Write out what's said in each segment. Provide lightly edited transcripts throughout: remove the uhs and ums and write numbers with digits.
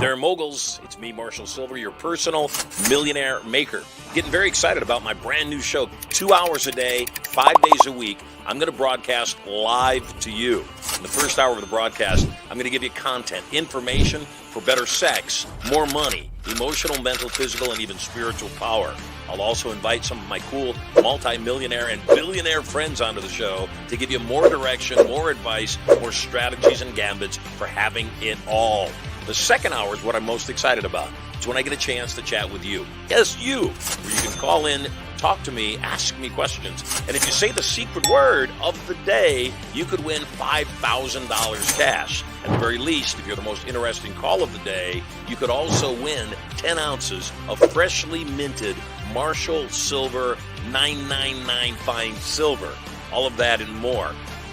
there, moguls. It's me, Marshall Sylver, your personal millionaire maker. Getting very excited about my brand new show, 2 hours a day, 5 days a week. I'm going to broadcast live to you. In the first hour of the broadcast, I'm going to give you content, information for better sex, more money, emotional, mental, physical, and even spiritual power. I'll also invite some of my cool multi-millionaire and billionaire friends onto the show to give you more direction, more advice, more strategies and gambits for having it all. The second hour is what I'm most excited about. It's when I get a chance to chat with you. Yes, you. Where you can call in, talk to me, ask me questions. And if you say the secret word of the day, you could win $5,000 cash. At the very least, if you're the most interesting call of the day, you could also win 10 ounces of freshly minted Marshall Sylver 999 Fine Silver. All of that and more.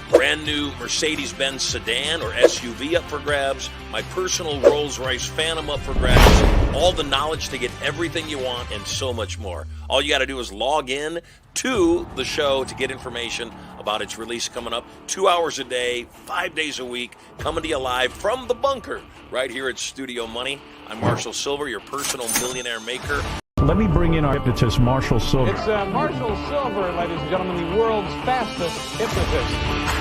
Brand new Mercedes-Benz sedan or SUV up for grabs. My personal Rolls-Royce Phantom up for grabs. All the knowledge to get everything you want and so much more. All you got to do is log in to the show to get information about its release coming up. 2 hours a day, 5 days a week, coming to you live from the bunker right here at Studio Money. I'm Marshall Sylver, your personal millionaire maker. Let me bring in our hypnotist, Marshall Sylver. It's Marshall Sylver, ladies and gentlemen, the world's fastest hypnotist.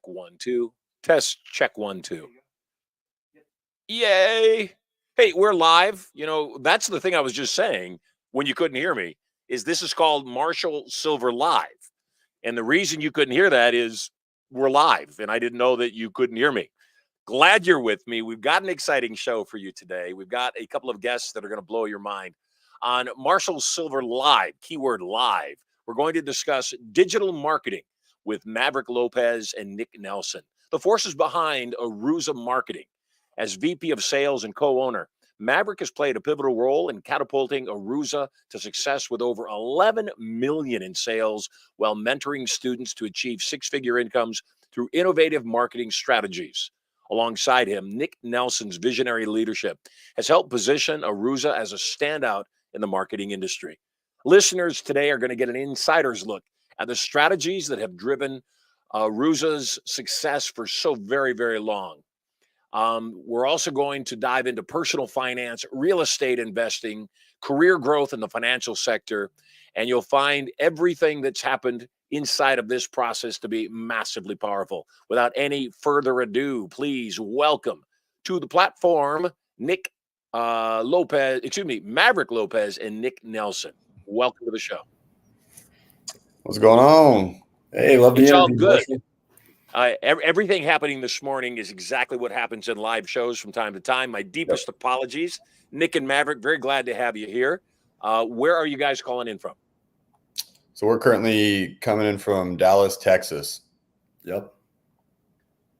One, two. Test, check, 1, 2. Yay. Hey, we're live. You know, that's the thing I was just saying when you couldn't hear me, is this is called Marshall Sylver Live. And the reason you couldn't hear that is we're live, and I didn't know that you couldn't hear me. Glad you're with me. We've got an exciting show for you today. We've got a couple of guests that are going to blow your mind. On Marshall Sylver Live, keyword live, we're going to discuss digital marketing with Maverick Lopez and Nick Nelson, the forces behind Aruza Marketing. As VP of Sales and co-owner, Maverick has played a pivotal role in catapulting Aruza to success with over 11 million in sales while mentoring students to achieve six-figure incomes through innovative marketing strategies. Alongside him, Nick Nelson's visionary leadership has helped position Aruza as a standout in the marketing industry. Listeners today are going to get an insider's look at the strategies that have driven Aruza's success for so very, very long. We're also going to dive into personal finance, real estate investing, career growth in the financial sector, and you'll find everything that's happened inside of this process to be massively powerful. Without any further ado, please welcome to the platform Maverick Lopez and Nick Nelson. Welcome to the show. What's going on? Hey, love the It's all interview. good. Everything happening this morning is exactly what happens in live shows from time to time. My deepest apologies. Nick and Maverick, very glad to have you here. Where are you guys calling in from? So we're currently coming in from Dallas, Texas. Yep.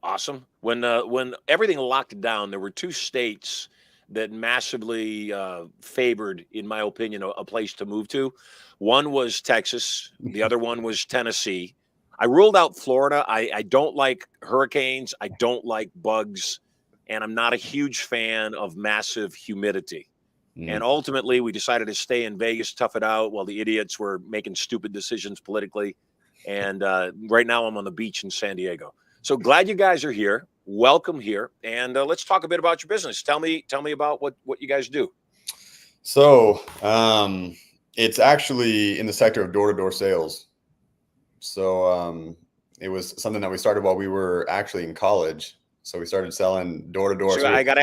Awesome. When everything locked down, there were two states that massively favored, in my opinion, a place to move to. One was Texas. The other one was Tennessee. I ruled out Florida. I don't like hurricanes. I don't like bugs. And I'm not a huge fan of massive humidity. And ultimately, we decided to stay in Vegas, tough it out, while the idiots were making stupid decisions politically. And right now, I'm on the beach in San Diego. So glad you guys are here. Welcome here. And let's talk a bit about your business. Tell me about what you guys do. So it's actually in the sector of door-to-door sales. So it was something that we started while we were actually in college. So we started selling door-to-door. So I got to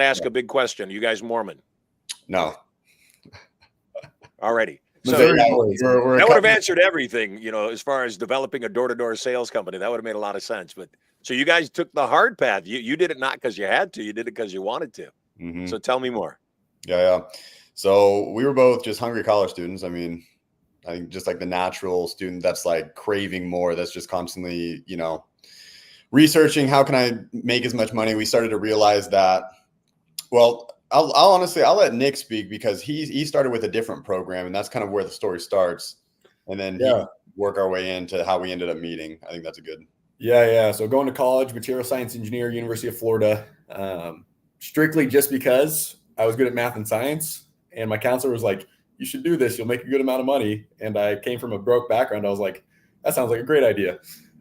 ask a big question. You guys Mormon? No. Already. So We're that would have answered everything, as far as developing a door-to-door sales company. That would have made a lot of sense. But so you guys took the hard path. You did it not because you had to. You did it because you wanted to. Mm-hmm. So tell me more. Yeah. So we were both just hungry college students. I mean, I think just like the natural student that's like craving more, that's just constantly, researching how can I make as much money. We started to realize that, well, I'll honestly, I'll let Nick speak because he started with a different program, and that's kind of where the story starts. And then work our way into how we ended up meeting. I think that's a good. Yeah. So going to college, material science engineer, University of Florida, strictly just because I was good at math and science. And my counselor was like, you should do this. You'll make a good amount of money. And I came from a broke background. I was like, that sounds like a great idea.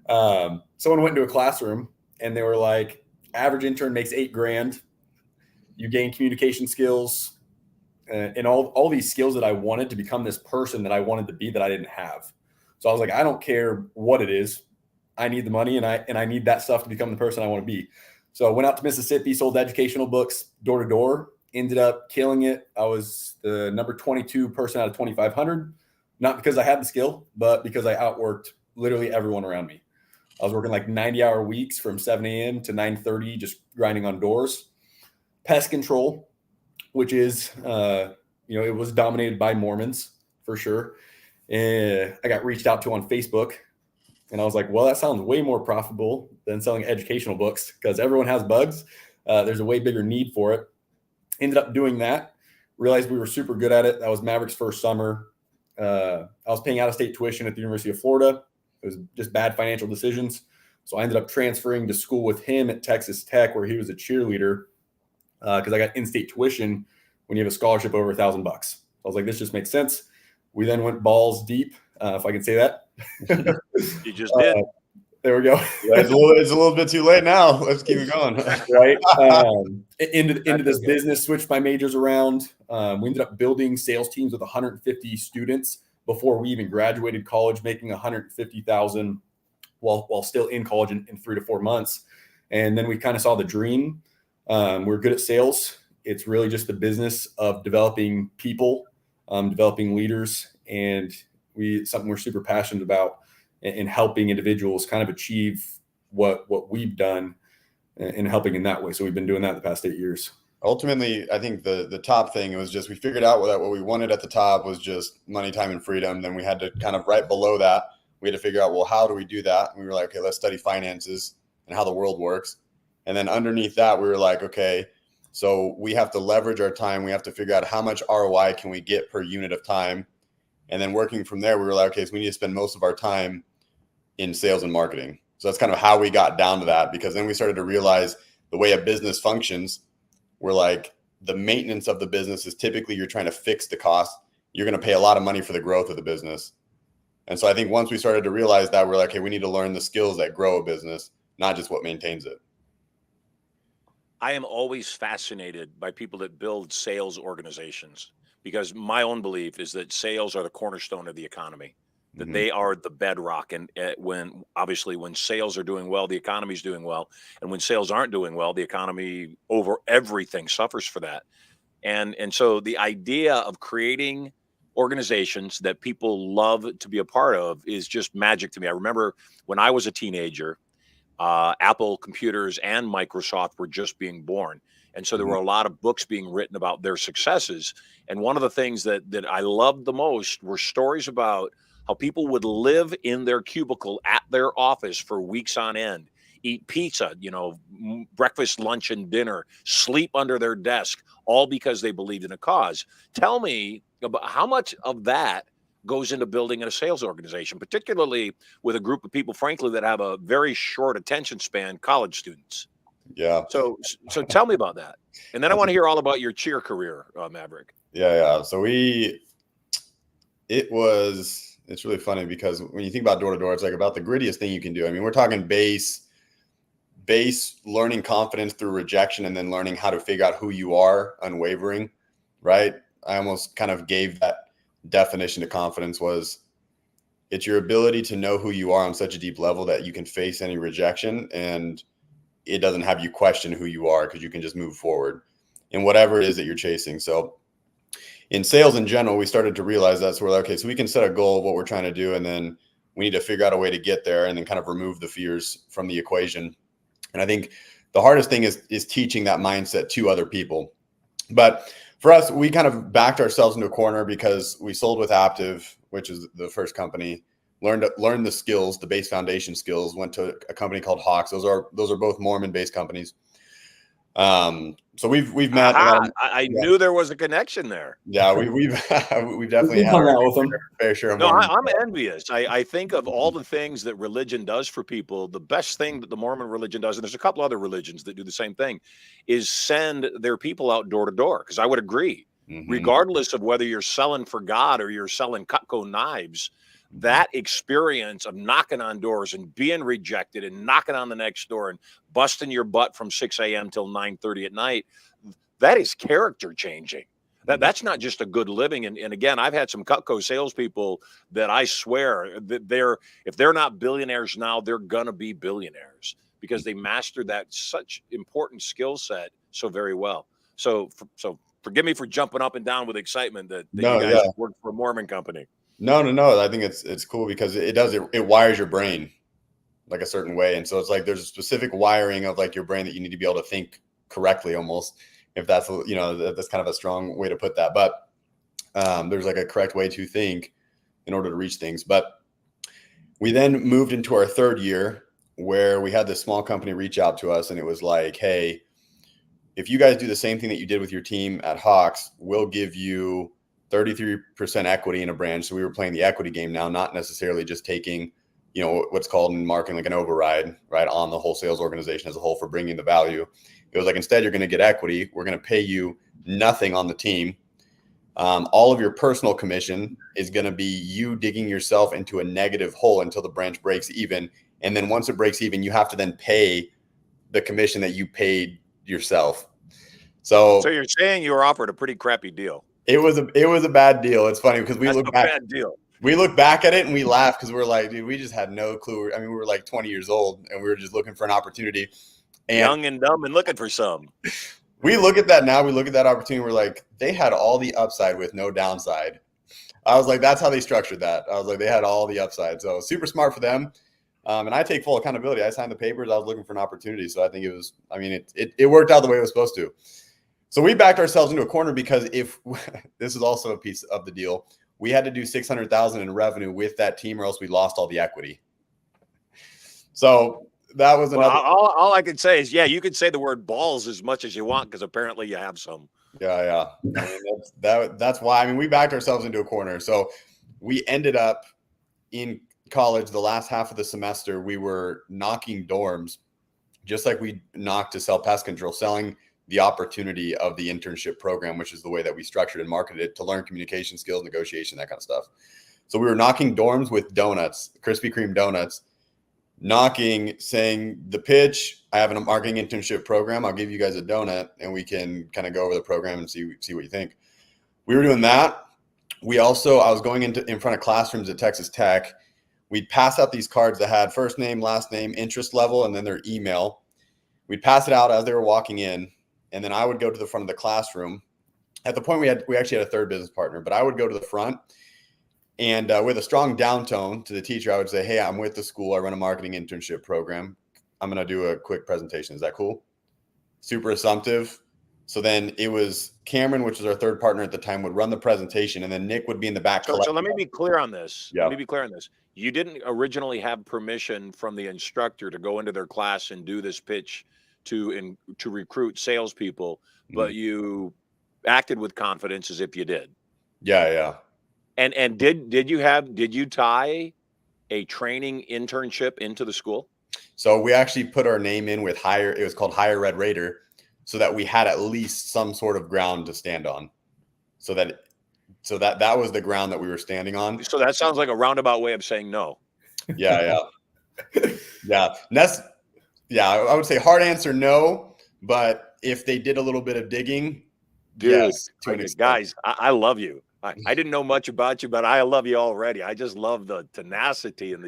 Someone went into a classroom and they were like, average intern makes $8,000. You gain communication skills and all these skills that I wanted to become this person that I wanted to be that I didn't have. So I was like, I don't care what it is. I need the money and I need that stuff to become the person I want to be. So I went out to Mississippi, sold educational books door to door, ended up killing it. I was the number 22 person out of 2,500, not because I had the skill, but because I outworked literally everyone around me. I was working like 90-hour weeks from 7 a.m. to 9:30, just grinding on doors. Pest control, which is, it was dominated by Mormons for sure. And I got reached out to on Facebook and I was like, well, that sounds way more profitable than selling educational books because everyone has bugs. There's a way bigger need for it. Ended up doing that. Realized we were super good at it. That was Maverick's first summer. I was paying out-of-state tuition at the University of Florida. It was just bad financial decisions. So I ended up transferring to school with him at Texas Tech where he was a cheerleader. Because I got in-state tuition when you have a scholarship over $1,000. I was like, this just makes sense. We then went balls deep, if I can say that. You just did. There we go. It's a little bit too late now. Let's keep it going. Right. Into this business, switched my majors around. We ended up building sales teams with 150 students before we even graduated college, making $150,000 while still in college in 3 to 4 months. And then we kind of saw the dream. We're good at sales. It's really just the business of developing people, developing leaders, and something we're super passionate about in helping individuals kind of achieve what we've done and helping in that way. So we've been doing that the past 8 years. Ultimately, I think the top thing, it was just we figured out that what we wanted at the top was just money, time, and freedom. Then we had to kind of right below that, we had to figure out, well, how do we do that? And we were like, okay, let's study finances and how the world works. And then underneath that, we were like, okay, so we have to leverage our time. We have to figure out how much ROI can we get per unit of time. And then working from there, we were like, okay, so we need to spend most of our time in sales and marketing. So that's kind of how we got down to that, because then we started to realize the way a business functions. We're like, the maintenance of the business is typically you're trying to fix the cost. You're going to pay a lot of money for the growth of the business. And so I think once we started to realize that, we're like, hey, we need to learn the skills that grow a business, not just what maintains it. I am always fascinated by people that build sales organizations because my own belief is that sales are the cornerstone of the economy, that Mhm. they are the bedrock. And when sales are doing well, the economy's doing well. And when sales aren't doing well, the economy over everything suffers for that. And so the idea of creating organizations that people love to be a part of is just magic to me. I remember when I was a teenager, Apple computers and Microsoft were just being born. And so there were Mhm. a lot of books being written about their successes. And one of the things that I loved the most were stories about how people would live in their cubicle at their office for weeks on end, eat pizza, breakfast, lunch, and dinner, sleep under their desk, all because they believed in a cause. Tell me about how much of that goes into building a sales organization, particularly with a group of people, frankly, that have a very short attention span, college students. Yeah. So tell me about that. And then I want to hear all about your cheer career, Maverick. Yeah. So it's really funny because when you think about door to door, it's like about the grittiest thing you can do. I mean, we're talking base learning confidence through rejection and then learning how to figure out who you are, unwavering, right? I almost kind of gave that definition to confidence was it's your ability to know who you are on such a deep level that you can face any rejection and it doesn't have you question who you are because you can just move forward in whatever it is that you're chasing. So in sales in general, we started to realize that. So we're like, okay, so we can set a goal of what we're trying to do, and then we need to figure out a way to get there and then kind of remove the fears from the equation. And I think the hardest thing is teaching that mindset to other people. But for us, we kind of backed ourselves into a corner because we sold with Aptiv, which is the first company, learned the skills, the base foundation skills, went to a company called Hawks. Those are both Mormon-based companies. So we've met. I knew there was a connection there. Yeah, we've definitely had hung out with them. fair share of No, Mormons. I'm envious. I think of all the things that religion does for people, the best thing that the Mormon religion does, and there's a couple other religions that do the same thing, is send their people out door to door. Because I would agree, regardless of whether you're selling for God or you're selling Cutco knives, that experience of knocking on doors and being rejected and knocking on the next door and busting your butt from 6 a.m. till 9:30 at night, that is character changing. That's not just a good living. And again, I've had some Cutco salespeople that I swear that if they're not billionaires now, they're gonna be billionaires because they mastered that such important skill set so very well. So forgive me for jumping up and down with excitement that you guys work for a Mormon company. No. I think it's cool because it wires your brain like a certain way. And so it's like there's a specific wiring of like your brain that you need to be able to think correctly almost, if that's, that's kind of a strong way to put that. But there's like a correct way to think in order to reach things. But we then moved into our third year where we had this small company reach out to us and it was like, hey, if you guys do the same thing that you did with your team at Hawks, we'll give you 33% equity in a brand. So we were playing the equity game now, not necessarily just taking, what's called in marketing like an override, right, on the whole sales organization as a whole for bringing the value. It was like, instead, you're going to get equity. We're going to pay you nothing on the team. All of your personal commission is going to be you digging yourself into a negative hole until the branch breaks even. And then once it breaks even, you have to then pay the commission that you paid yourself. So you're saying you were offered a pretty crappy deal. It was a bad deal. It's funny because we look back. Bad deal. We look back at it and we laugh because we're like, dude, we just had no clue. I mean, we were like 20 years old and we were just looking for an opportunity. And young and dumb and looking for some. We look at that now. We look at that opportunity. We're like, they had all the upside with no downside. I was like, that's how they structured that. I was like, they had all the upside. So super smart for them. And I take full accountability. I signed the papers. I was looking for an opportunity. So I think it worked out the way it was supposed to. So we backed ourselves into a corner because if this is also a piece of the deal, we had to do 600,000 in revenue with that team or else we lost all the equity. So that was another. Well, all I can say is, you can say the word balls as much as you want because apparently you have some. Yeah. I mean, that's why. I mean, we backed ourselves into a corner. So we ended up in college the last half of the semester. We were knocking dorms, just like we knocked to sell pest control, selling the opportunity of the internship program, which is the way that we structured and marketed it to learn communication skills, negotiation, that kind of stuff. So we were knocking dorms with donuts, Krispy Kreme donuts, saying the pitch, I have a marketing internship program. I'll give you guys a donut and we can kind of go over the program and see what you think. we were doing that. I was going in front of classrooms at Texas Tech. We'd pass out these cards that had first name, last name, interest level, and then their email. We'd pass it out as they were walking in, and then I would go to the front of the classroom. At the point we actually had a third business partner, but I would go to the front, and with a strong down tone to the teacher, I would say, "Hey, I'm with the school. I run a marketing internship program. I'm going to do a quick presentation. Is that cool?" Super assumptive. So then it was Cameron, which was our third partner at the time, would run the presentation, and then Nick would be in the back. So let me be clear on this. Yeah. Let me be clear on this. You didn't originally have permission from the instructor to go into their class and do this pitch to recruit salespeople, but you acted with confidence as if you did. Yeah. And did you tie a training internship into the school? So we actually put our name in with it was called Higher Red Raider, so that we had at least some sort of ground to stand on. So that was the ground that we were standing on. So that sounds like a roundabout way of saying no. Yeah. Yeah. I would say hard answer, no. But if they did a little bit of digging, dude, yes, guys, I love you. I didn't know much about you, but I love you already. I just love the tenacity and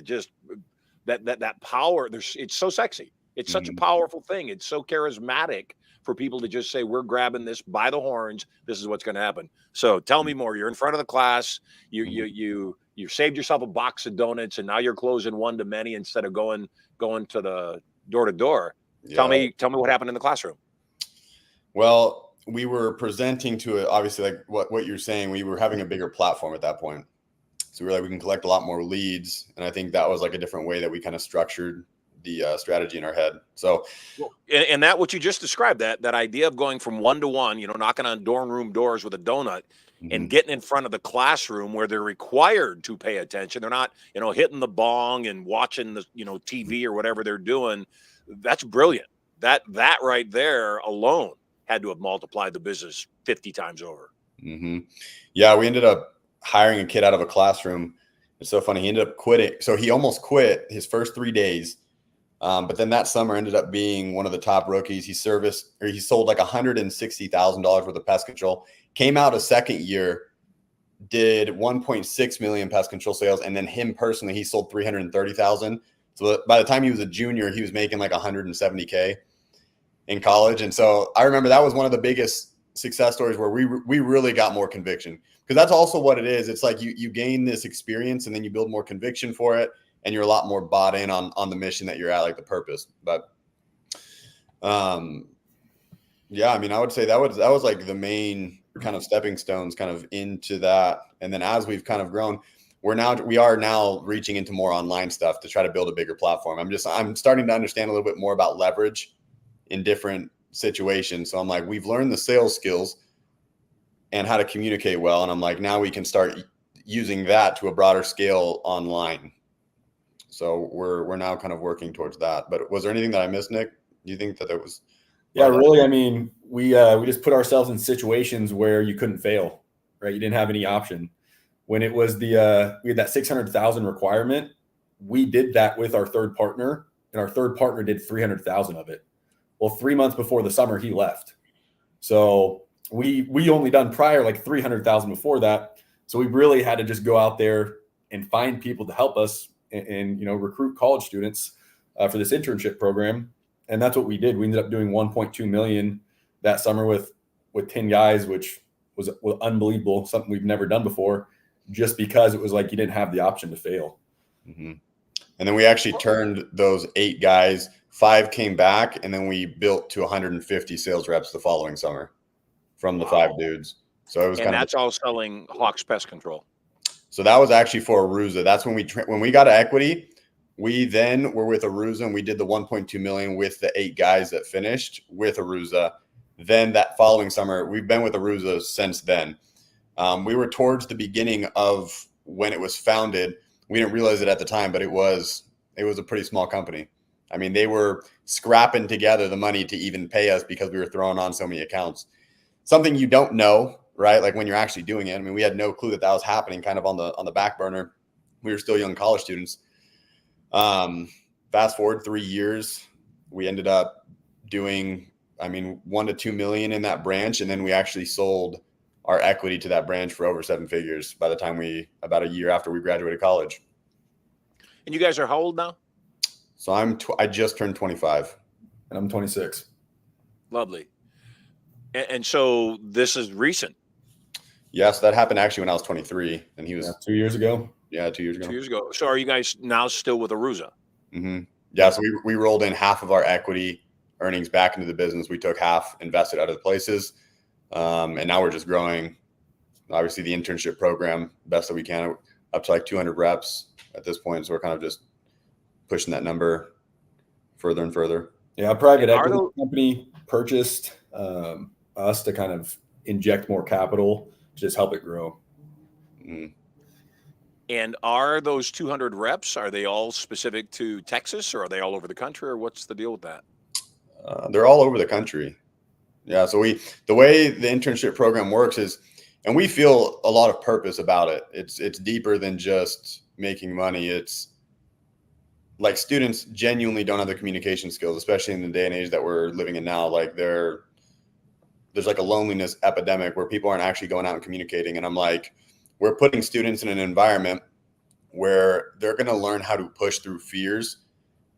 that power. It's so sexy. It's such a powerful thing. It's so charismatic for people to just say, we're grabbing this by the horns. This is what's going to happen. So tell me more. You're in front of the class. You saved yourself a box of donuts, and now you're closing one to many instead of going to the door to door. Yeah. Tell me what happened in the classroom. Well, we were presenting to it, obviously, like what you're saying. We were having a bigger platform at that point. So we were like, we can collect a lot more leads. And I think that was like a different way that we kind of structured the strategy in our head. So, and that what you just described, that idea of going from one to one, knocking on dorm room doors with a donut and getting in front of the classroom where they're required to pay attention. They're not, hitting the bong and watching the, TV or whatever they're doing. That's brilliant. That right there alone had to have multiplied the business 50 times over. Yeah, we ended up hiring a kid out of a classroom. It's so funny. He ended up quitting. So he almost quit his first 3 days. But then that summer ended up being one of the top rookies. He sold like $160,000 worth of pest control, came out a second year, did 1.6 million pest control sales. And then him personally, he sold 330,000. So by the time he was a junior, he was making like 170K in college. And so I remember that was one of the biggest success stories where we really got more conviction, because that's also what it is. It's like you gain this experience and then you build more conviction for it. And you're a lot more bought in on the mission that you're at, like the purpose. But, yeah, I mean, I would say that was like the main kind of stepping stones kind of into that. And then as we've kind of grown, we are now reaching into more online stuff to try to build a bigger platform. I'm starting to understand a little bit more about leverage in different situations. So I'm like, we've learned the sales skills and how to communicate well. And I'm like, now we can start using that to a broader scale online. So we're now kind of working towards that. But was there anything that I missed, Nick? Do you think that there was? Yeah, really. I mean, we just put ourselves in situations where you couldn't fail, right? You didn't have any option. When it was we had that 600,000 requirement, we did that with our third partner, and our third partner did 300,000 of it. Well, 3 months before the summer, he left. So we only done prior like 300,000 before that. So we really had to just go out there and find people to help us and recruit college students for this internship program. And that's what we did. We ended up doing 1.2 million that summer with 10 guys, which was unbelievable, something we've never done before, just because it was like you didn't have the option to fail. And then we actually turned those 8 guys, 5 came back, and then we built to 150 sales reps the following summer from the 5 dudes. So it was that's all selling Hawks Pest Control. So that was actually for Aruza. That's when we got to equity. We then were with Aruza, and we did the 1.2 million with the 8 guys that finished with Aruza. Then that following summer, we've been with Aruza since then. We were towards the beginning of when it was founded. We didn't realize it at the time, but it was a pretty small company. I mean, they were scrapping together the money to even pay us because we were throwing on so many accounts. Something you don't know, right? Like when you're actually doing it. I mean, we had no clue that was happening, kind of on the back burner. We were still young college students. Fast forward 3 years, we ended up doing, 1 to 2 million in that branch. And then we actually sold our equity to that branch for over 7 figures by the time about a year after we graduated college. And you guys are how old now? So I just turned 25. And I'm 26. Lovely. And so this is recent. Yes, that happened actually when I was 23, and he was 2 years ago. Yeah, 2 years ago. 2 years ago. So are you guys now still with Aruza? Mm-hmm. Yeah, so we rolled in half of our equity earnings back into the business. We took half, invested out of the places, and now we're just growing. Obviously, the internship program, best that we can, up to like 200 reps at this point. So we're kind of just pushing that number further and further. Yeah, a private equity company purchased us to kind of inject more capital to just help it grow. Mm. And are those 200 reps, are they all specific to Texas, or are they all over the country, or what's the deal with that? They're all over the country. Yeah. So the way the internship program works is, and we feel a lot of purpose about it. It's deeper than just making money. It's like students genuinely don't have the communication skills, especially in the day and age that we're living in now. Like there's like a loneliness epidemic where people aren't actually going out and communicating. And I'm like, we're putting students in an environment where they're going to learn how to push through fears,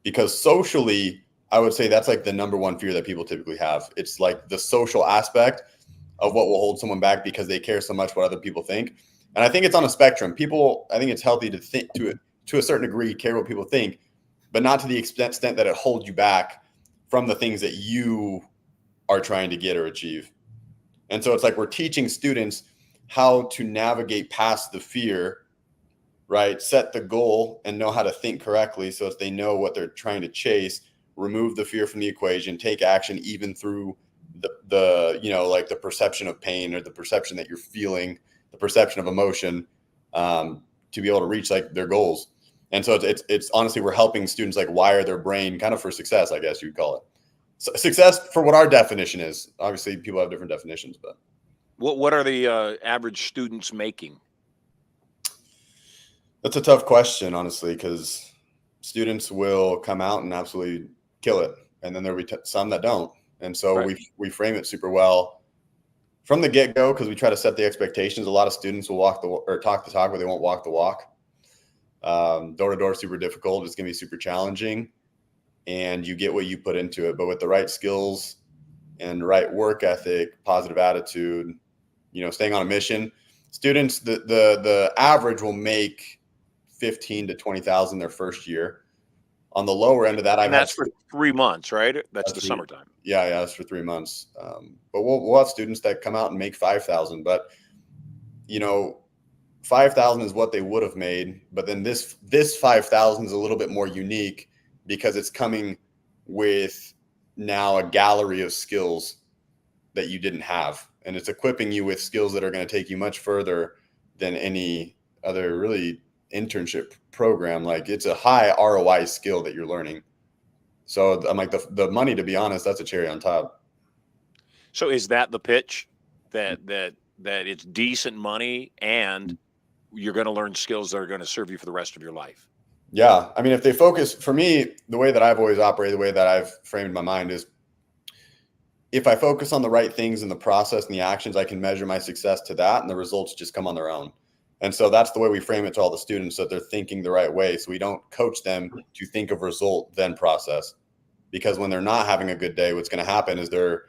because socially, I would say that's like the number one fear that people typically have. It's like the social aspect of what will hold someone back because they care so much what other people think. And I think it's on a spectrum. I think it's healthy to think to a certain degree, care what people think, but not to the extent that it holds you back from the things that you are trying to get or achieve. And so it's like we're teaching students how to navigate past the fear, right? Set the goal and know how to think correctly so that they know what they're trying to chase, remove the fear from the equation, take action even through the like the perception of pain or the perception that you're feeling, the perception of emotion, to be able to reach like their goals. And so it's honestly, we're helping students like wire their brain kind of for success, I guess you'd call it. So success for what our definition is. Obviously people have different definitions, but what are the average students making? That's a tough question, honestly, because students will come out and absolutely kill it, and then there'll be some that don't. And so Right. we frame it super well from the get-go, because we try to set the expectations. A lot of students will talk the talk, but they won't walk the walk. Door-to-door, super difficult. It's going to be super challenging, and you get what you put into it. But with the right skills and right work ethic, positive attitude, staying on a mission, students, the average will make 15 to 20,000 their first year. On the lower end of that, and that's for 3 months, right? That's the summertime. Yeah, that's for 3 months. But we'll have students that come out and make 5,000. But 5,000 is what they would have made. But then this 5,000 is a little bit more unique because it's coming with now a gallery of skills that you didn't have, and it's equipping you with skills that are going to take you much further than any other really internship program. Like it's a high ROI skill that you're learning. So I'm like the money, to be honest, that's a cherry on top. So is that the pitch, that it's decent money and you're going to learn skills that are going to serve you for the rest of your life? Yeah. I mean, if they focus, for me, the way that I've always operated, the way that I've framed my mind is, if I focus on the right things in the process and the actions, I can measure my success to that, and the results just come on their own. And so that's the way we frame it to all the students, so that they're thinking the right way. So we don't coach them to think of result, then process. Because when they're not having a good day, what's going to happen is they're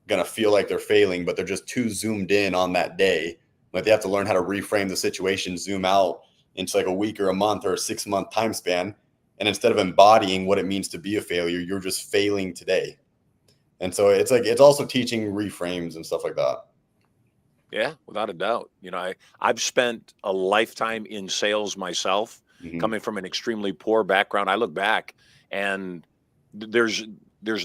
going to feel like they're failing, but they're just too zoomed in on that day. Like they have to learn how to reframe the situation, zoom out into like a week or a month or a 6-month time span. And instead of embodying what it means to be a failure, you're just failing today. And so it's also teaching reframes and stuff like that. Yeah, without a doubt. I've spent a lifetime in sales myself, coming from an extremely poor background. I look back and there's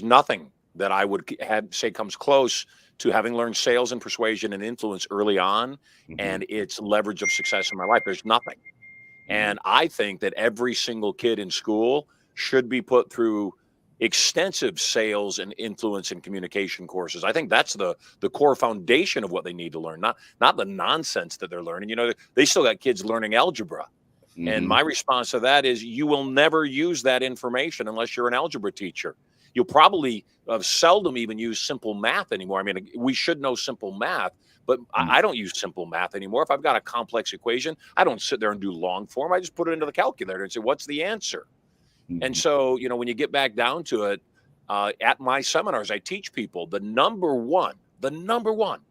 nothing that I would say comes close to having learned sales and persuasion and influence early on, and its leverage of success in my life. There's nothing. And I think that every single kid in school should be put through extensive sales and influence and communication courses. I think that's the core foundation of what they need to learn, not the nonsense that they're learning. They still got kids learning algebra. And my response to that is, you will never use that information unless you're an algebra teacher. You'll probably seldom even use simple math anymore. I mean, we should know simple math, But I don't use simple math anymore. If I've got a complex equation, I don't sit there and do long form. I just put it into the calculator and say, what's the answer? And so, when you get back down to it, at my seminars, I teach people the number one,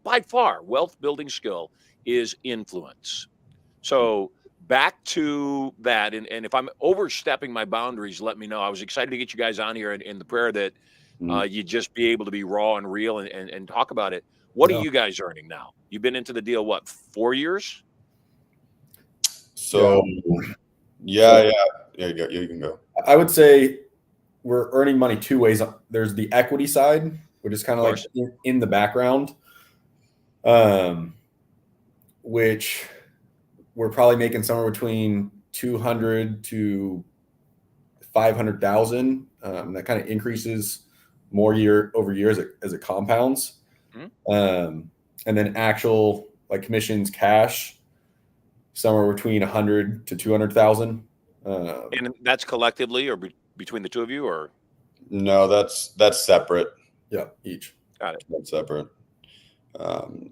by far, wealth building skill is influence. So back to that. And if I'm overstepping my boundaries, let me know. I was excited to get you guys on here in the prayer that you just be able to be raw and real and talk about it. What are you guys earning now? You've been into the deal, what, 4 years? So, yeah, you can go. I would say we're earning money two ways. There's the equity side, which is kind of like in the background, which we're probably making somewhere between 200 to 500,000. That kind of increases more year over year as it compounds. And then actual like commissions, cash, somewhere between 100 to 200,000. And that's collectively or between the two of you, or? No, that's separate. Yeah, each. Got it. That's separate.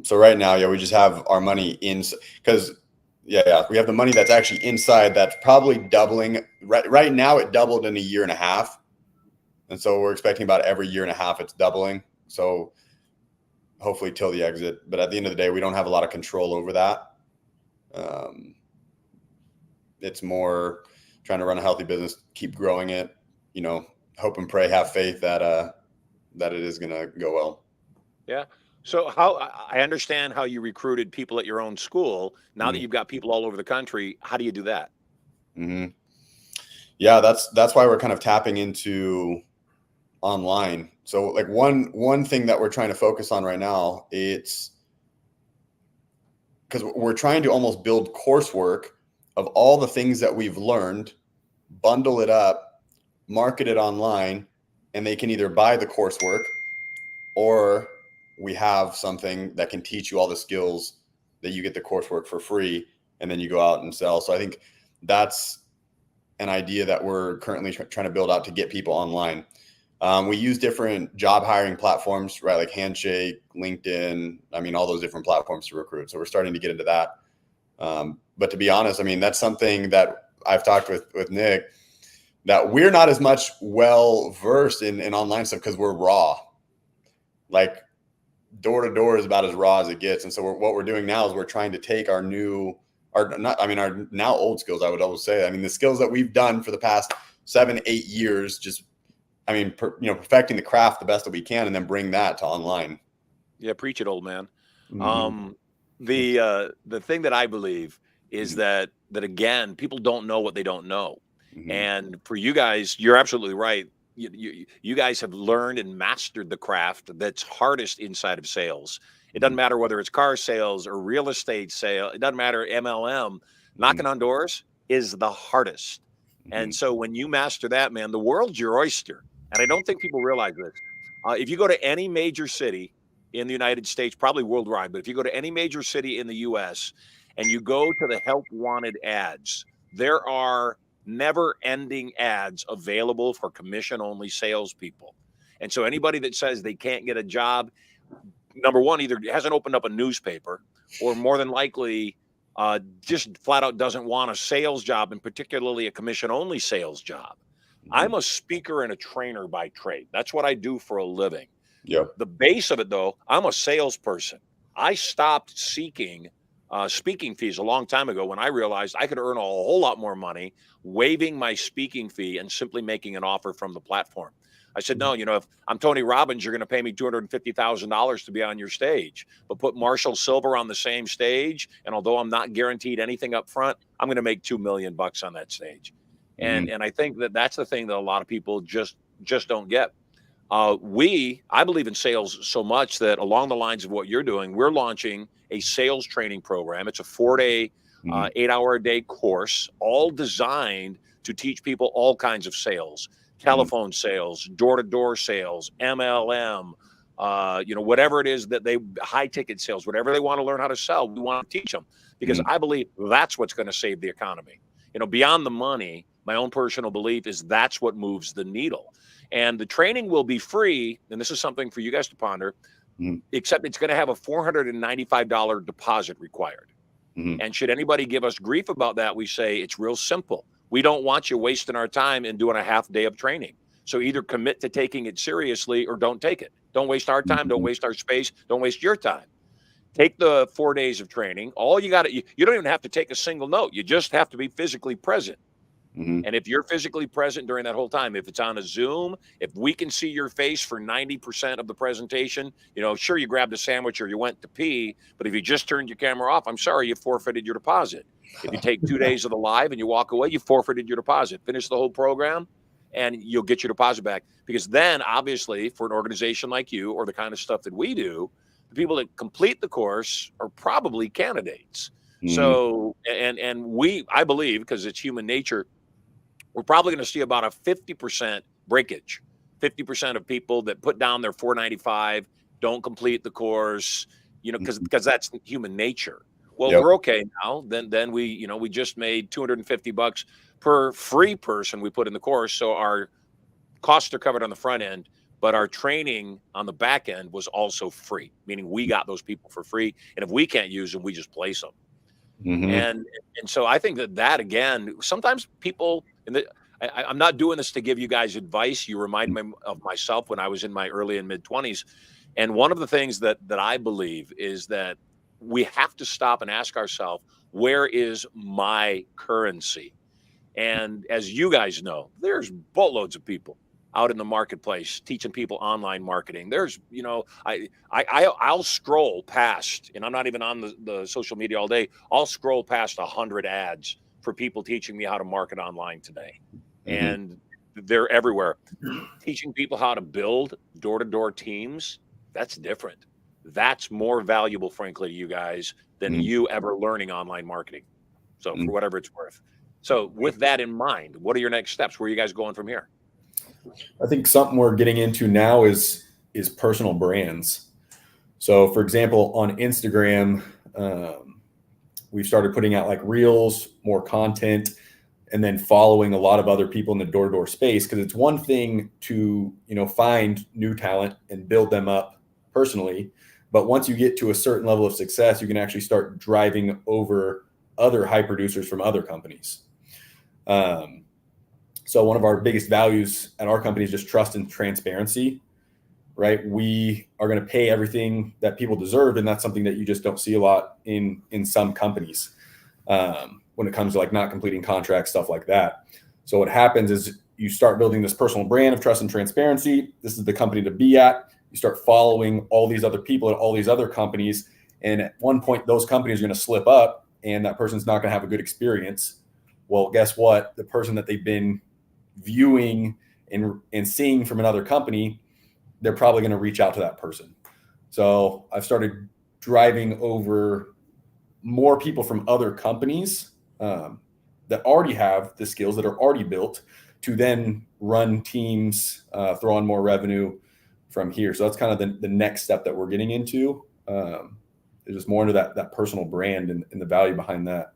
So right now, we just have our money in because we have the money that's actually inside. That's probably doubling. Right now, it doubled in a year and a half, and so we're expecting about every year and a half it's doubling. So hopefully till the exit. But at the end of the day, we don't have a lot of control over that. It's more trying to run a healthy business, keep growing it, hope and pray, have faith that it is going to go well. Yeah. So how I understand how you recruited people at your own school. Now that you've got people all over the country, how do you do that? Yeah, that's why we're kind of tapping into online. So like one thing that we're trying to focus on right now, it's because we're trying to almost build coursework of all the things that we've learned, bundle it up, market it online, and they can either buy the coursework or we have something that can teach you all the skills that you get the coursework for free, and then you go out and sell. So I think that's an idea that we're currently trying to build out to get people online. We use different job hiring platforms, right? Like Handshake, LinkedIn, all those different platforms to recruit. So we're starting to get into that. But to be honest, that's something that I've talked with Nick, that we're not as much well-versed in online stuff because we're raw. Like door to door is about as raw as it gets. And so what we're doing now is we're trying to take our now old skills, I would always say. The skills that we've done for the past 7-8 years, just, perfecting the craft the best that we can, and then bring that to online. Yeah. Preach it, old man. The thing that I believe is that again, people don't know what they don't know. And for you guys, you're absolutely right. You guys have learned and mastered the craft that's hardest inside of sales. It doesn't matter whether it's car sales or real estate sale. It doesn't matter MLM. Knocking on doors is the hardest. And so when you master that, man, the world's your oyster. And I don't think people realize this. If you go to any major city in the United States, probably worldwide, but if you go to any major city in the US and you go to the help wanted ads, there are never-ending ads available for commission-only salespeople. And so anybody that says they can't get a job, number one, either hasn't opened up a newspaper, or more than likely just flat out doesn't want a sales job, and particularly a commission-only sales job. I'm a speaker and a trainer by trade. That's what I do for a living. The base of it, though, I'm a salesperson. I stopped seeking speaking fees a long time ago when I realized I could earn a whole lot more money waiving my speaking fee and simply making an offer from the platform. I said, no, if I'm Tony Robbins, you're going to pay me $250,000 to be on your stage, but put Marshall Sylver on the same stage. And although I'm not guaranteed anything up front, I'm going to make $2 million on that stage. And I think that's the thing that a lot of people just don't get. I believe in sales so much that along the lines of what you're doing, we're launching a sales training program. It's a 4-day, 8-hour-a-day course, all designed to teach people all kinds of sales, telephone sales, door-to-door sales, MLM, whatever it is that high-ticket sales, whatever they want to learn how to sell, we want to teach them, because I believe that's what's going to save the economy. Beyond the money, my own personal belief is that's what moves the needle. And the training will be free. And this is something for you guys to ponder. except it's going to have a $495 deposit required. And should anybody give us grief about that, we say it's real simple. We don't want you wasting our time and doing a half day of training. So either commit to taking it seriously or don't take it. Don't waste our time. Don't waste our space. Don't waste your time. Take the 4 days of training. All you got to, you don't even have to take a single note. You just have to be physically present. And if you're physically present during that whole time, if it's on a Zoom, if we can see your face for 90% of the presentation, sure, you grabbed a sandwich or you went to pee, but if you just turned your camera off, I'm sorry, you forfeited your deposit. If you take 2 days of the live and you walk away, you forfeited your deposit. Finish the whole program and you'll get your deposit back. Because then, obviously, for an organization like you or the kind of stuff that we do, the people that complete the course are probably candidates. So, and I believe, because it's human nature, we're probably going to see about a 50% breakage. 50% of people that put down their $495 don't complete the course, because that's human nature. Well, we're okay now. Then we just made $250 per free person we put in the course. So our costs are covered on the front end, but our training on the back end was also free, meaning we got those people for free. And if we can't use them, we just place them. And so I think that again, sometimes people, I'm not doing this to give you guys advice. You remind me of myself when I was in my early and mid 20s. And one of the things that I believe is that we have to stop and ask ourselves, where is my currency? And as you guys know, there's boatloads of people out in the marketplace teaching people online marketing. There's, I'll scroll past, and I'm not even on the social media all day. I'll scroll past 100 ads for people teaching me how to market online today. And they're everywhere. Teaching people how to build door-to-door teams, that's different. That's more valuable, frankly, to you guys than you ever learning online marketing. So for whatever it's worth. So with that in mind, what are your next steps? Where are you guys going from here? I think something we're getting into now is personal brands. So for example, on Instagram, we've started putting out like reels, more content, and then following a lot of other people in the door-to-door space. Because it's one thing to, find new talent and build them up personally. But once you get to a certain level of success, you can actually start driving over other high producers from other companies. So one of our biggest values at our company is just trust and transparency, right? We are going to pay everything that people deserve. And that's something that you just don't see a lot in some companies when it comes to like not completing contracts, stuff like that. So what happens is you start building this personal brand of trust and transparency. This is the company to be at. You start following all these other people at all these other companies. And at one point, those companies are going to slip up and that person's not going to have a good experience. Well, guess what? The person that they've been viewing and seeing from another company, they're probably going to reach out to that person. So I've started driving over more people from other companies that already have the skills that are already built to then run teams, throw on more revenue from here. So that's kind of the next step that we're getting into. Is just more into that personal brand and the value behind that.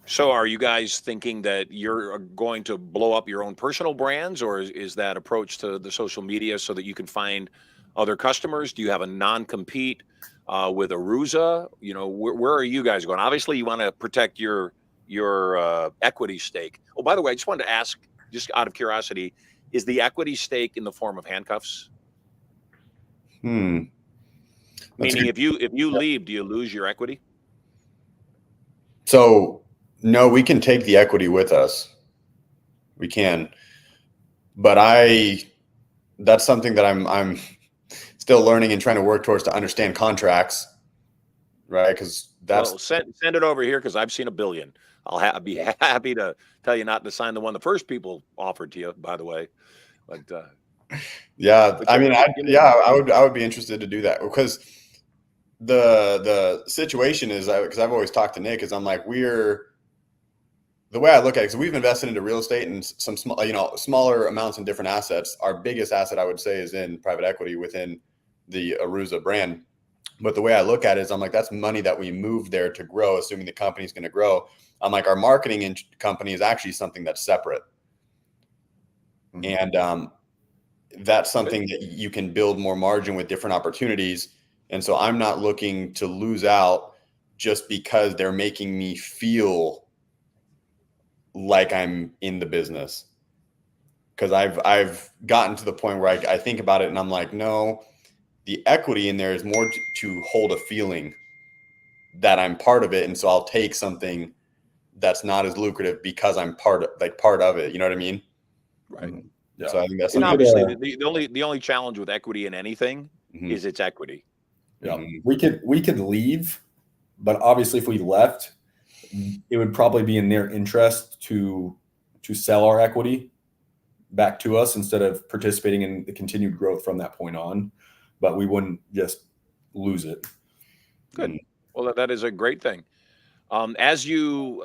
So are you guys thinking that you're going to blow up your own personal brands, or is that approach to the social media so that you can find other customers? Do you have a non-compete with Aruza? Where are you guys going? Obviously, you want to protect your equity stake. Oh, by the way, I just wanted to ask, just out of curiosity, is the equity stake in the form of handcuffs? Meaning, if you leave, do you lose your equity? So no, we can take the equity with us. We can, but that's something that I'm still learning and trying to work towards to understand contracts, right? Because that's send it over here because I've seen a billion. I'll be happy to tell you not to sign the one the first people offered to you, by the way. But yeah, I would be interested to do that because the situation is, because I've always talked to Nick, is I'm like, the way I look at it, because we've invested into real estate and some smaller amounts in different assets. Our biggest asset, I would say, is in private equity within the Aruza brand. But the way I look at it is I'm like, that's money that we move there to grow, assuming the company's going to grow. I'm like, our marketing company is actually something that's separate. And that's something that you can build more margin with different opportunities. And so I'm not looking to lose out just because they're making me feel like I'm in the business. Because I've gotten to the point where I think about it and I'm like, no, the equity in there is more to hold a feeling that I'm part of it. And so I'll take something that's not as lucrative because I'm part of it. You know what I mean? Right. Yeah. So I think that's And something. obviously, the only challenge with equity in anything is its equity. Yeah. Mhm. We could leave, but obviously if we left, it would probably be in their interest to sell our equity back to us instead of participating in the continued growth from that point on. But we wouldn't just lose it. Good. Well, that is a great thing. As you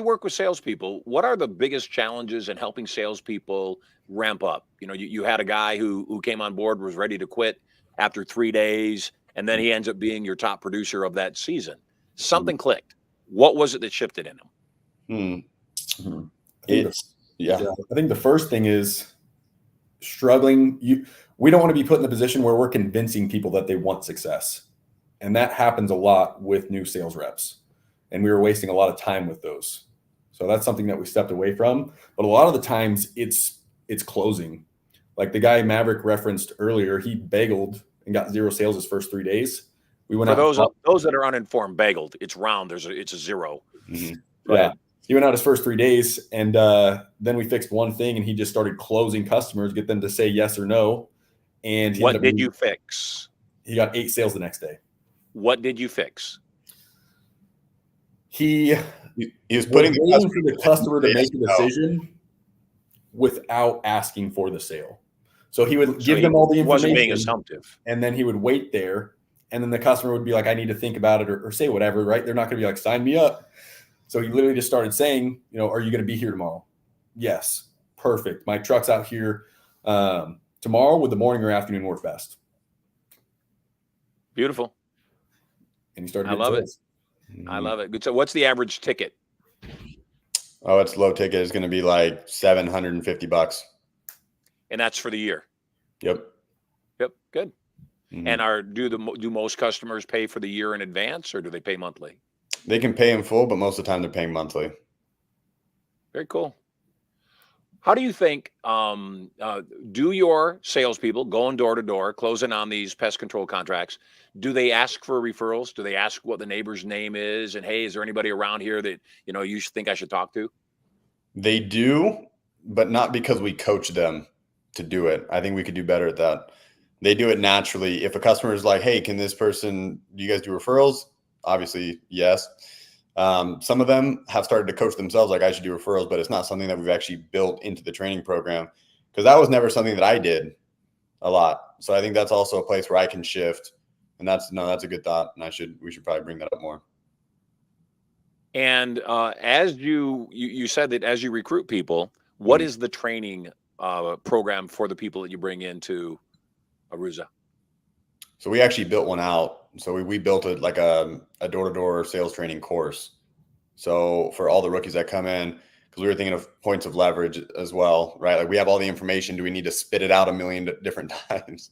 work with salespeople, what are the biggest challenges in helping salespeople ramp up? You know, you had a guy who came on board, was ready to quit after 3 days, and then he ends up being your top producer of that season. Something clicked. What was it that shifted in him? I think the first thing is struggling. We don't want to be put in the position where we're convincing people that they want success. And that happens a lot with new sales reps. And we were wasting a lot of time with those. So that's something that we stepped away from. But a lot of the times it's closing. Like the guy Maverick referenced earlier, he bageled and got 0 sales his first 3 days. We went For out those that are uninformed, bageled, it's round. It's a 0. Go ahead. He went out his first 3 days, and then we fixed one thing, and he just started closing customers, get them to say yes or no. And what did you fix? He got 8 sales the next day. What did you fix? He was putting the customer to make a decision without asking for the sale. So he would give them all the information. Wasn't being assumptive. And then he would wait there, and then the customer would be like, I need to think about it or say whatever, right? They're not going to be like, sign me up. So he literally just started saying, you know, are you going to be here tomorrow? Yes. Perfect. My truck's out here tomorrow. Would the morning or afternoon work best? Beautiful. And he started. I love it. I love it. Good. So what's the average ticket? Oh, it's low ticket. It's going to be like $750. And that's for the year. Yep. Good. And do most customers pay for the year in advance, or do they pay monthly? They can pay in full, but most of the time they're paying monthly. Very cool. How do you think do your salespeople going door to door, closing on these pest control contracts? Do they ask for referrals? Do they ask what the neighbor's name is? And hey, is there anybody around here that you think I should talk to? They do, but not because we coach them to do it. I think we could do better at that. They do it naturally. If a customer is like, hey, do you guys do referrals? Obviously, yes. Some of them have started to coach themselves like I should do referrals, but it's not something that we've actually built into the training program because that was never something that I did a lot. So I think that's also a place where I can shift. And that's a good thought. And we should probably bring that up more. And as you said that as you recruit people, what is the training program for the people that you bring into Aruza? So we actually built one out. So we built it like a door-to-door sales training course. So for all the rookies that come in, because we were thinking of points of leverage as well, right? Like we have all the information. Do we need to spit it out a million different times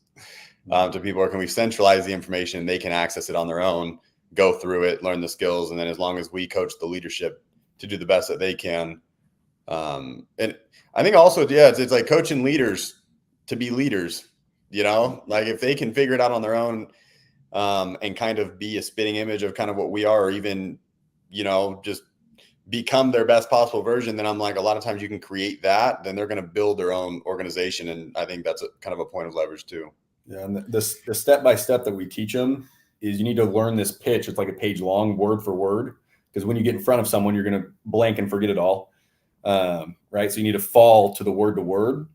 to people, or can we centralize the information and they can access it on their own, go through it, learn the skills, and then as long as we coach the leadership to do the best that they can. And I think also, it's like coaching leaders to be leaders. Like if they can figure it out on their own and kind of be a spitting image of kind of what we are, or even, just become their best possible version, then I'm like, a lot of times you can create that, then they're going to build their own organization. And I think that's kind of a point of leverage too. Yeah. And the step-by-step that we teach them is you need to learn this pitch. It's like a page long, word for word, because when you get in front of someone, you're going to blank and forget it all. Right. So you need to fall to the word.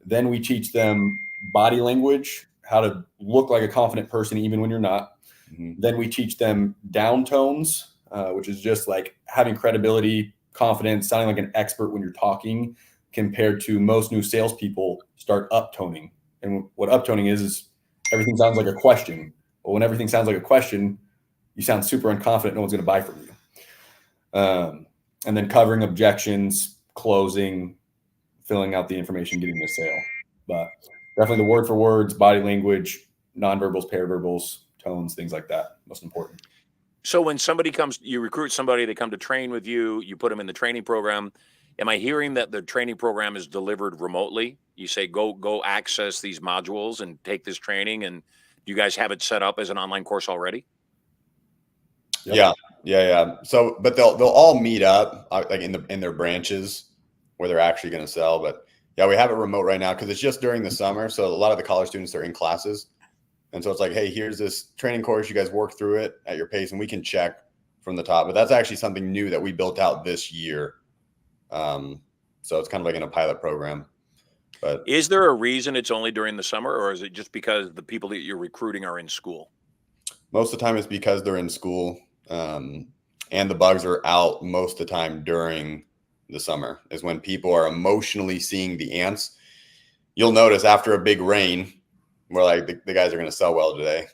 Then we teach them body language, how to look like a confident person even when you're not. Then we teach them down tones, which is just like having credibility, confidence, sounding like an expert when you're talking, compared to most new salespeople start uptoning. And what uptoning is everything sounds like a question. Well, when everything sounds like a question, you sound super unconfident. No one's going to buy from you. And then covering objections, closing, filling out the information, getting the sale. But Definitely the word for words, body language, nonverbals, paraverbals, tones, things like that. Most important. So when somebody comes, you recruit somebody, they come to train with you, you put them in the training program. Am I hearing that the training program is delivered remotely? You say, go access these modules and take this training, and you guys have it set up as an online course already? Yep. Yeah. So, but they'll all meet up like in their branches where they're actually going to sell. But yeah, we have it remote right now because it's just during the summer. So a lot of the college students are in classes. And so it's like, hey, here's this training course. You guys work through it at your pace and we can check from the top. But that's actually something new that we built out this year. So it's kind of like in a pilot program. But is there a reason it's only during the summer, or is it just because the people that you're recruiting are in school? Most of the time it's because they're in school. And the bugs are out most of the time during the summer is when people are emotionally seeing the ants. You'll notice after a big rain, we're like, the guys are going to sell well today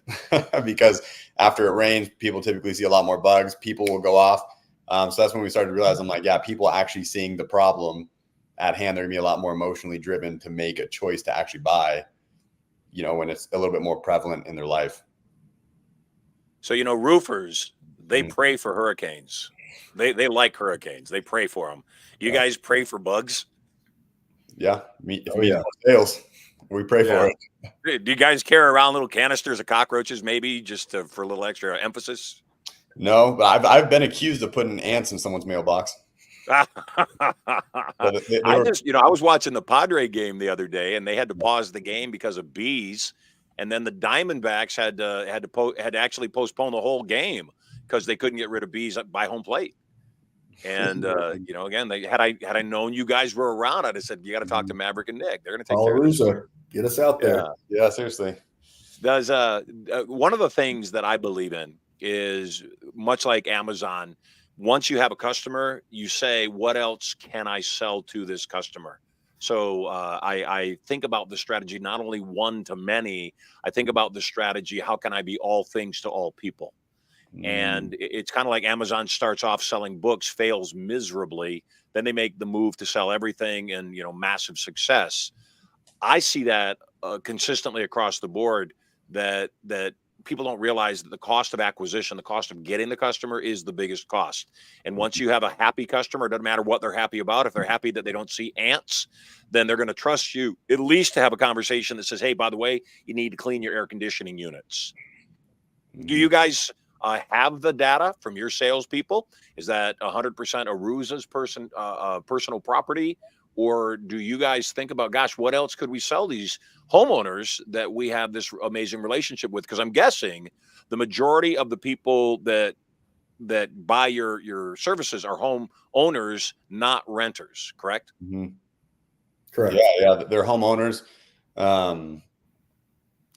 because after it rains, people typically see a lot more bugs. People will go off. So that's when we started to realize, I'm like, yeah, people actually seeing the problem at hand, they're gonna be a lot more emotionally driven to make a choice to actually buy, when it's a little bit more prevalent in their life. So, roofers, they pray for hurricanes. They like hurricanes. They pray for them. You guys pray for bugs? Yeah. Sales. We pray for it. Do you guys carry around little canisters of cockroaches, maybe just for a little extra emphasis? No, but I've been accused of putting ants in someone's mailbox. I was watching the Padre game the other day, and they had to pause the game because of bees, and then the Diamondbacks had to actually postpone the whole game because they couldn't get rid of bees by home plate. And again, had I known you guys were around, I'd have said you got to talk to Maverick and Nick. They're going to take care of this. Get us out there. Yeah, seriously. Does one of the things that I believe in is much like Amazon. Once you have a customer, you say, what else can I sell to this customer? So I think about the strategy, not only one to many, I think about the strategy, how can I be all things to all people? And it's kind of like Amazon starts off selling books, fails miserably. Then they make the move to sell everything and, massive success. I see that consistently across the board that people don't realize that the cost of acquisition, the cost of getting the customer is the biggest cost. And once you have a happy customer, it doesn't matter what they're happy about. If they're happy that they don't see ants, then they're going to trust you at least to have a conversation that says, hey, by the way, you need to clean your air conditioning units. Do you guys have the data from your salespeople? Is that 100% Aruza's personal property? Or do you guys think about, gosh, what else could we sell these homeowners that we have this amazing relationship with? Because I'm guessing the majority of the people that buy your services are homeowners, not renters, correct? Mm-hmm. Correct. Yeah, they're homeowners. And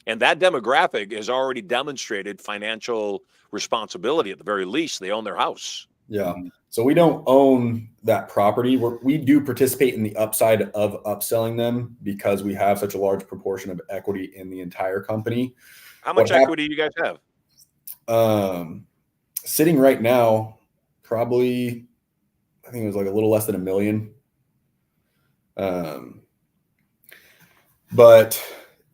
that demographic has already demonstrated financial responsibility. At the very least, they own their house. Yeah. So we don't own that property. We do participate in the upside of upselling them because we have such a large proportion of equity in the entire company. How much equity do you guys have? Sitting right now, probably, I think it was like a little less than $1 million. But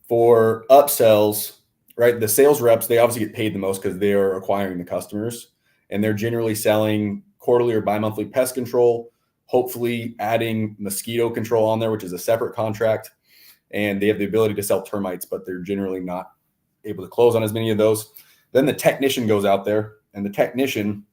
for upsells, right, the sales reps, they obviously get paid the most because they are acquiring the customers, and they're generally selling quarterly or bi-monthly pest control, hopefully adding mosquito control on there, which is a separate contract. And they have the ability to sell termites, but they're generally not able to close on as many of those. Then the technician goes out there, and the technician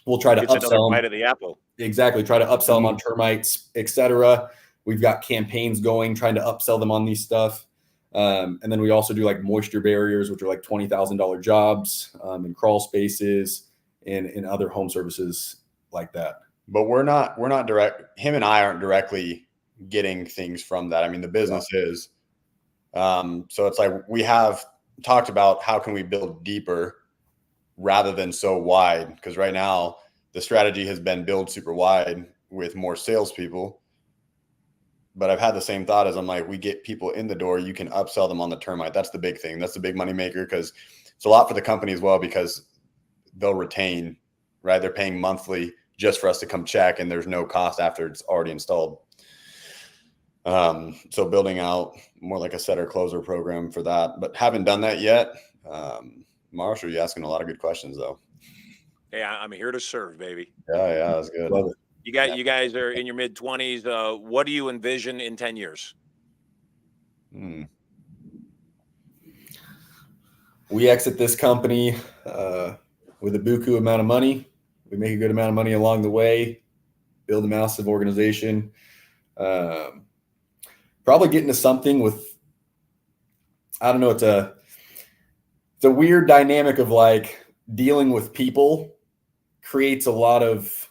will try to upsell them. Bite of the apple. Exactly. Try to upsell them on termites, etc. We've got campaigns going, trying to upsell them on these stuff. And then we also do like moisture barriers, which are like $20,000 jobs, in crawl spaces and in other home services like that. But we're not direct. Him and I aren't directly getting things from that. I mean, the business is. So it's like we have talked about how can we build deeper rather than so wide, because right now the strategy has been build super wide with more salespeople. But I've had the same thought as I'm like, we get people in the door, you can upsell them on the termite. That's the big thing. That's the big money maker, because it's a lot for the company as well, because they'll retain, right? They're paying monthly just for us to come check, and there's no cost after it's already installed. So building out more like a setter closer program for that, but haven't done that yet. Marshall, you're asking a lot of good questions though. Hey, I'm here to serve, baby. Yeah, that's good. Love it. You guys are in your mid-20s. What do you envision in 10 years? We exit this company with a buku amount of money. We make a good amount of money along the way, build a massive organization. Probably get into something with, I don't know, it's a weird dynamic of like dealing with people creates a lot of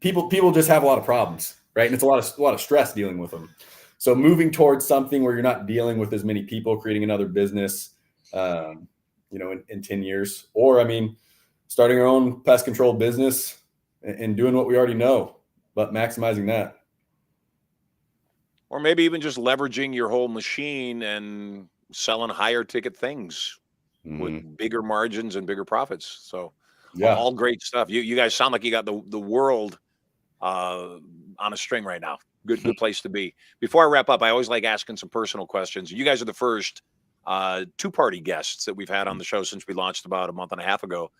people just have a lot of problems, right? And it's a lot of stress dealing with them. So moving towards something where you're not dealing with as many people, creating another business, in 10 years, or starting our own pest control business and doing what we already know, but maximizing that. Or maybe even just leveraging your whole machine and selling higher ticket things with bigger margins and bigger profits. So Yeah. all great stuff. You guys sound like you got the world on a string right now. Good place to be. Before I wrap up, I always like asking some personal questions. You guys are the first two-party guests that we've had on the show since we launched about a month and a half ago.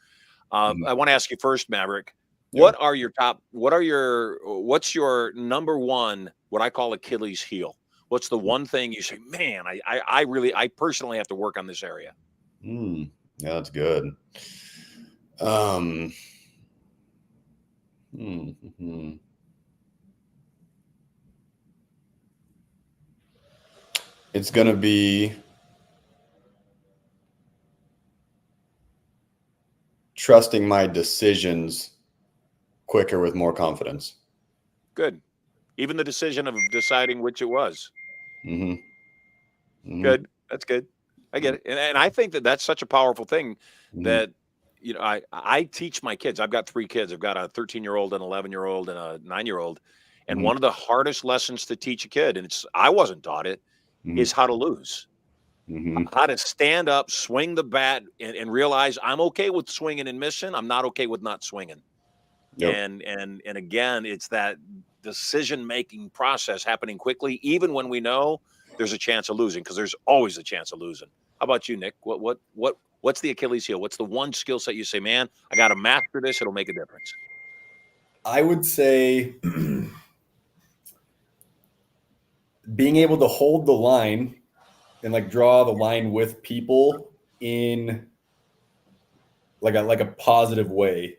I want to ask you first, Maverick. Yeah. What's your number one, what I call Achilles heel? What's the one thing you say, man, I personally have to work on this area? Yeah, that's good. It's going to be trusting my decisions quicker with more confidence. Good. Even the decision of deciding which it was. Mm-hmm. Good. That's good. I get it. And I think that that's such a powerful thing that, I teach my kids. I've got 3 kids. I've got a 13-year-old, an 11-year-old, and a 9-year-old. And one of the hardest lessons to teach a kid, and I wasn't taught it, is how to lose. How to stand up, swing the bat, and realize I'm okay with swinging and missing. I'm not okay with not swinging. Yep. And again, it's that decision-making process happening quickly, even when we know there's a chance of losing, because there's always a chance of losing. How about you, Nick? What's the Achilles heel? What's the one skill set you say, man, I got to master this. It'll make a difference. I would say being able to hold the line and like draw the line with people in like a positive way,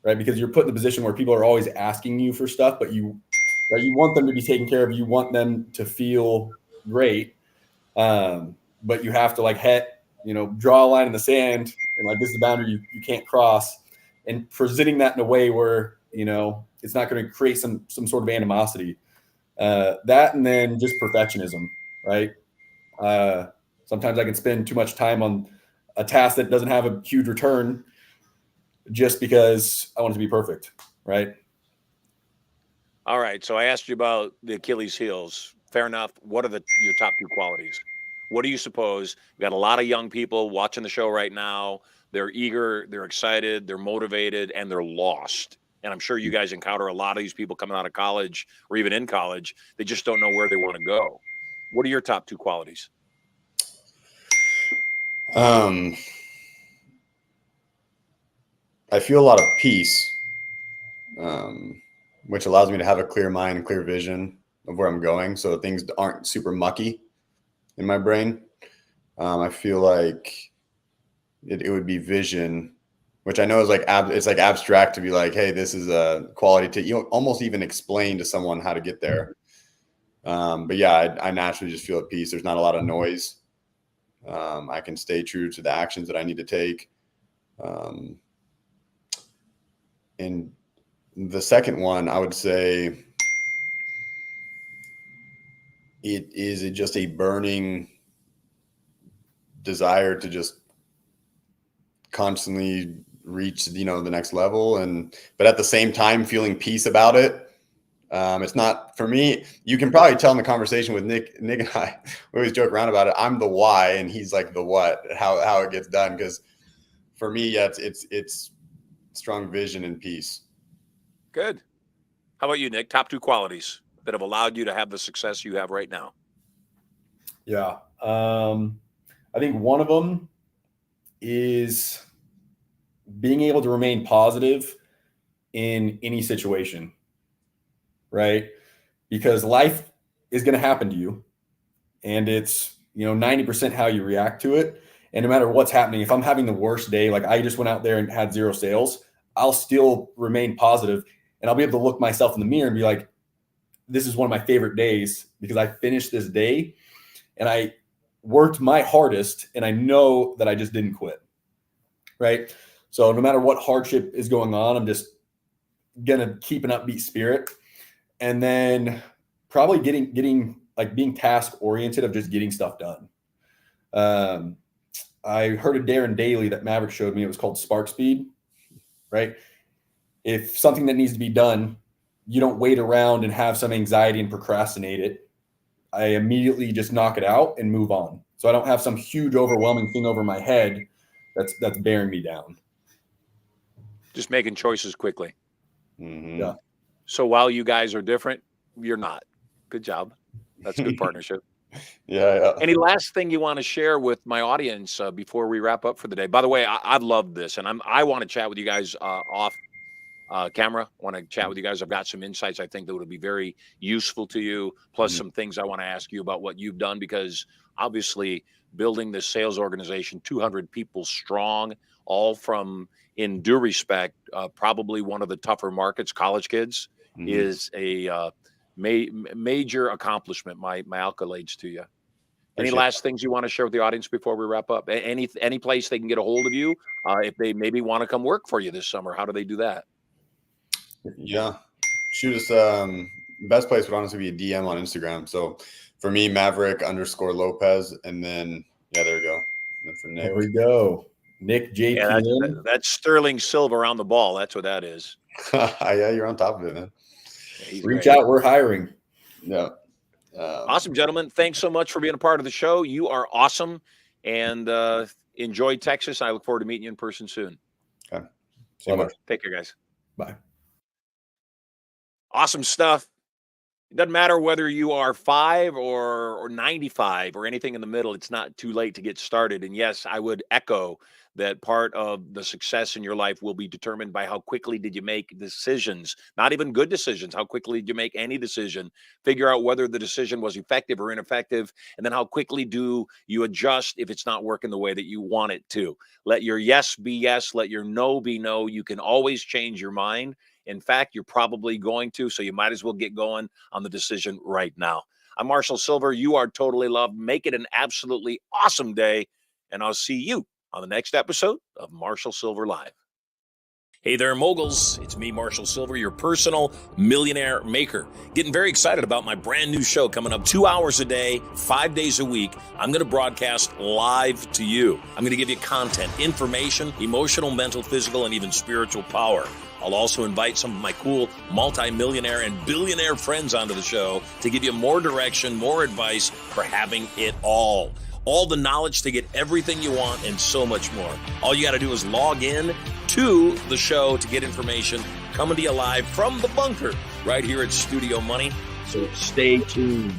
right? Because you're put in a position where people are always asking you for stuff, but you want them to be taken care of. You want them to feel great. But you have to draw a line in the sand and like, this is the boundary you can't cross, and presenting that in a way where, it's not going to create some sort of animosity. That, and then just perfectionism, right? Sometimes I can spend too much time on a task that doesn't have a huge return just because I want it to be perfect, right? All right. So I asked you about the Achilles heels. Fair enough. What are your top 2 qualities? What do you suppose? We've got a lot of young people watching the show right now. They're eager, they're excited, they're motivated, and they're lost. And I'm sure you guys encounter a lot of these people coming out of college or even in college. They just don't know where they want to go. What are your top 2 qualities? I feel a lot of peace, which allows me to have a clear mind and clear vision of where I'm going, so things aren't super mucky in my brain. I feel like it would be vision, which I know is it's like abstract to be like, hey, this is a quality to almost even explain to someone how to get there. But yeah, I naturally just feel at peace. There's not a lot of noise. I can stay true to the actions that I need to take. And the second one, I would say it is just a burning desire to just constantly reach, the next level. But at the same time, feeling peace about it. It's not, for me, you can probably tell in the conversation with Nick and I, we always joke around about it. I'm the why and he's like the what, how it gets done. Cause for me, yeah, it's strong vision and peace. Good. How about you, Nick? Top 2 qualities. that have allowed you to have the success you have right now? Yeah. I think one of them is being able to remain positive in any situation, right? Because life is going to happen to you, and it's, 90% how you react to it. And no matter what's happening, if I'm having the worst day, like I just went out there and had 0 sales, I'll still remain positive, and I'll be able to look myself in the mirror and be like, this is one of my favorite days because I finished this day and I worked my hardest, and I know that I just didn't quit. Right. So no matter what hardship is going on, I'm just going to keep an upbeat spirit. And then probably getting like being task oriented of just getting stuff done. I heard a Darren Daily that Maverick showed me. It was called Spark Speed, right? If something that needs to be done, you don't wait around and have some anxiety and procrastinate it. I immediately just knock it out and move on. So I don't have some huge overwhelming thing over my head that's bearing me down. Just making choices quickly. Mm-hmm. Yeah. So while you guys are different, you're not. Good job. That's a good partnership. Yeah. Any last thing you want to share with my audience before we wrap up for the day? By the way, I've loved this, and I want to chat with you guys off camera. I want to chat with you guys. I've got some insights I think that would be very useful to you, plus some things I want to ask you about what you've done, because obviously building this sales organization, 200 people strong, all from, in due respect, probably one of the tougher markets, college kids, is a major accomplishment. My accolades to you. Any last things you want to share with the audience before we wrap up? Any place they can get a hold of you if they maybe want to come work for you this summer? How do they do that? Yeah. Shoot us. Best place would honestly be a DM on Instagram. So for me, Maverick_Lopez. And then, there we go. And then for Nick. There we go. Nick JP. Yeah, that's Sterling Sylver on the ball. That's what that is. Yeah, you're on top of it, man. Yeah, reach out. We're hiring. Yeah. Awesome, gentlemen. Thanks so much for being a part of the show. You are awesome. And enjoy Texas. I look forward to meeting you in person soon. Okay. See you, Take care, guys. Bye. Awesome stuff. It doesn't matter whether you are 5 or 95 or anything in the middle. It's not too late to get started. And yes, I would echo that part of the success in your life will be determined by how quickly did you make decisions, not even good decisions. How quickly did you make any decision? Figure out whether the decision was effective or ineffective. And then how quickly do you adjust if it's not working the way that you want it to? Let your yes be yes. Let your no be no. You can always change your mind. In fact, you're probably going to, so you might as well get going on the decision right now. I'm Marshall Sylver. You are totally loved. Make it an absolutely awesome day, and I'll see you on the next episode of Marshall Sylver Live. Hey there, moguls. It's me, Marshall Sylver, your personal millionaire maker. Getting very excited about my brand new show coming up 2 hours a day, 5 days a week. I'm going to broadcast live to you. I'm going to give you content, information, emotional, mental, physical, and even spiritual power. I'll also invite some of my cool multi-millionaire and billionaire friends onto the show to give you more direction, more advice for having it all. All the knowledge to get everything you want and so much more. All you got to do is log in to the show to get information coming to you live from the bunker right here at Studio Money. So stay tuned.